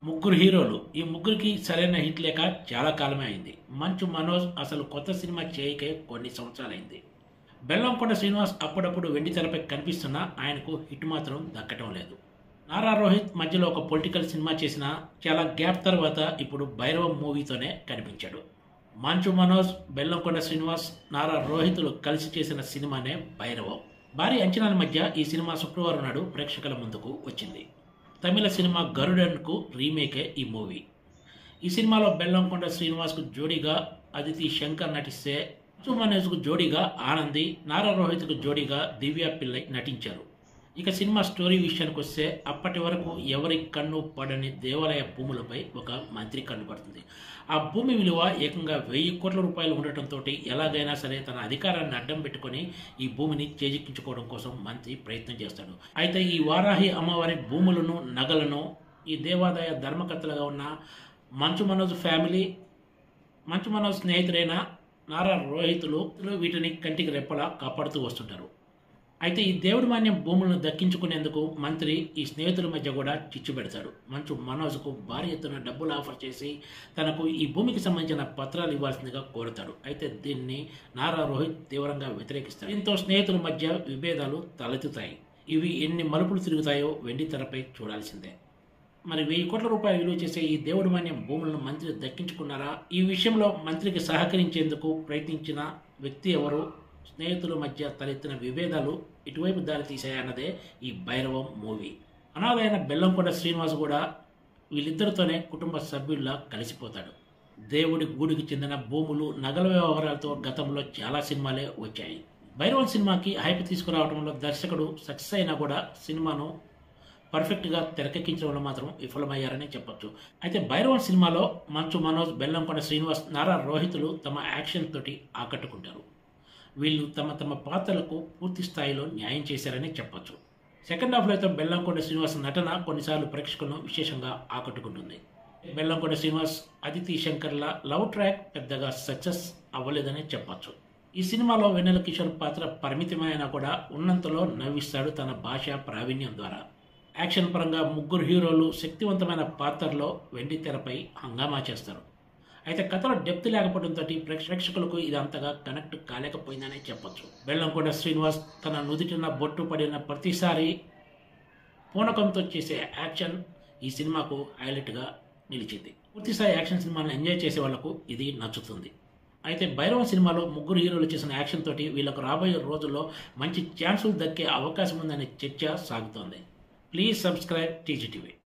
ముగ్గురు హీరోలు. ఈ ముగ్గురికి సరైన హిట్ లేక చాలా కాలమే అయింది. మంచు మనోజ్ అసలు కొత్త సినిమా చేయకే కొన్ని సంవత్సరాలైంది. బెల్లంకొండ శ్రీనివాస్ అప్పుడప్పుడు వెండితెరపై కనిపిస్తున్నా ఆయనకు హిట్ మాత్రం దక్కటం లేదు. నారా రోహిత్ మధ్యలో ఒక పొలిటికల్ సినిమా చేసిన చాలా గ్యాప్ తర్వాత ఇప్పుడు భైరవం మూవీతోనే కనిపించాడు. మంచు మనోజ్, బెల్లంకొండ శ్రీనివాస్, నారా రోహిత్లు కలిసి చేసిన సినిమానే భైరవం. భారీ అంచనాల మధ్య ఈ సినిమా శుక్రవారం నాడు ప్రేక్షకుల ముందుకు వచ్చింది. తమిళ సినిమా గరుడన్కు రీమేకే ఈ మూవీ. ఈ సినిమాలో బెల్లంకొండ శ్రీనివాస్కు జోడీగా అదితి శంకర్ నటిస్తే, మంచు మనోజ్కు జోడీగా ఆనంది, నారా రోహిత్కు జోడీగా దివ్య పిల్లై నటించారు. ఇక సినిమా స్టోరీ విషయానికి వస్తే, అప్పటి వరకు ఎవరి కన్ను పడని దేవాలయ భూములపై ఒక మంత్రి కన్ను పడుతుంది. ఆ భూమి విలువ ఏకంగా 1000 కోట్ల రూపాయలు ఉండటంతో ఎలాగైనా సరే తన అధికారాన్ని అడ్డం పెట్టుకుని ఈ భూమిని చేజిక్కించుకోవడం కోసం మంత్రి ప్రయత్నం చేస్తాడు. అయితే ఈ వారాహి అమ్మవారి భూములను, నగలను ఈ దేవాదాయ ధర్మకర్తలుగా ఉన్న మంచు మనోజ్ ఫ్యామిలీ, మంచు మనోజ్ స్నేహితుడైన నారా రోహితులు వీటిని కంటికి రెప్పలా కాపాడుతూ వస్తుంటారు. అయితే ఈ దేవుడి మాన్యం భూములను దక్కించుకునేందుకు మంత్రి ఈ స్నేహితుల మధ్య కూడా చిచ్చు పెడతాడు. మంచు మనోజ్కు భారీ ఎత్తున డబ్బులు ఆఫర్ చేసి తనకు ఈ భూమికి సంబంధించిన పత్రాలు ఇవ్వాల్సిందిగా కోరుతాడు. అయితే దీన్ని నారా రోహిత్ తీవ్రంగా వ్యతిరేకిస్తాడు. దీంతో స్నేహితుల మధ్య విభేదాలు తలెత్తుతాయి. ఇవి ఎన్ని మలుపులు తిరుగుతాయో వెండి తెరపై చూడాల్సిందే. మరి 1000 కోట్ల రూపాయలు విలువ చేసే ఈ దేవుడి మాన్యం భూములను మంత్రి దక్కించుకున్నారా? ఈ విషయంలో మంత్రికి సహకరించేందుకు ప్రయత్నించిన వ్యక్తి ఎవరు? స్నేహితుల మధ్య తలెత్తిన విభేదాలు ఇటువైపు దారితీశాయన్నదే ఈ భైరవం మూవీ. అనాథైన బెల్లంకొండ శ్రీనివాస్ కూడా వీళ్ళిద్దరితోనే కుటుంబ సభ్యుల్లా కలిసిపోతాడు. దేవుడి గూడికి చెందిన భూములు, నగల వ్యవహారాలతో గతంలో చాలా సినిమాలే వచ్చాయి. భైరవం సినిమాకి హైప్ తీసుకురావడంలో దర్శకుడు సక్సెస్ అయినా కూడా సినిమాను పర్ఫెక్ట్గా తెరకెక్కించడంలో మాత్రం విఫలమయ్యారని చెప్పొచ్చు. అయితే భైరవం సినిమాలో మంచు మనోజ్, బెల్లంకొండ శ్రీనివాస్, నారా రోహితులు తమ యాక్షన్ తోటి ఆకట్టుకుంటారు. వీళ్ళు తమ తమ పాత్రలకు పూర్తి స్థాయిలో న్యాయం చేశారని చెప్పొచ్చు. సెకండ్ హాఫ్లో అయితే బెల్లంకొండ శ్రీనివాస్ నటన కొన్నిసార్లు ప్రేక్షకులను విశేషంగా ఆకట్టుకుంటుంది. బెల్లంకొండ శ్రీనివాస్, అదితి శంకర్ల లవ్ ట్రాక్ పెద్దగా సక్సెస్ అవ్వలేదని చెప్పొచ్చు. ఈ సినిమాలో వెన్నెల కిషోర్ పాత్ర పరిమితమైనా కూడా ఉన్నంతలో నవ్విస్తాడు తన భాషా ప్రావీణ్యం ద్వారా. యాక్షన్ పరంగా ముగ్గురు హీరోలు శక్తివంతమైన పాత్రలో వెండి తెరపై హంగామా చేస్తారు. అయితే కథలో డెప్త్ లేకపోవడంతో ప్రేక్షకులకు ఇది అంతగా కనెక్ట్ కాలేకపోయిందనే చెప్పొచ్చు. బెల్లంకొండ శ్రీనివాస్ తన నుదిటిన బొట్టు పడిన ప్రతిసారి పూనకంతో చేసే యాక్షన్ ఈ సినిమాకు హైలైట్గా నిలిచింది. పూర్తిస్థాయి యాక్షన్ సినిమాను ఎంజాయ్ చేసే వాళ్లకు ఇది నచ్చుతుంది. అయితే భైరవం సినిమాలో ముగ్గురు హీరోలు చేసిన యాక్షన్ తోటి వీళ్ళకు రాబోయే రోజుల్లో మంచి ఛాన్సులు దక్కే అవకాశం ఉందనే చర్చ సాగుతోంది. Please subscribe TGTV.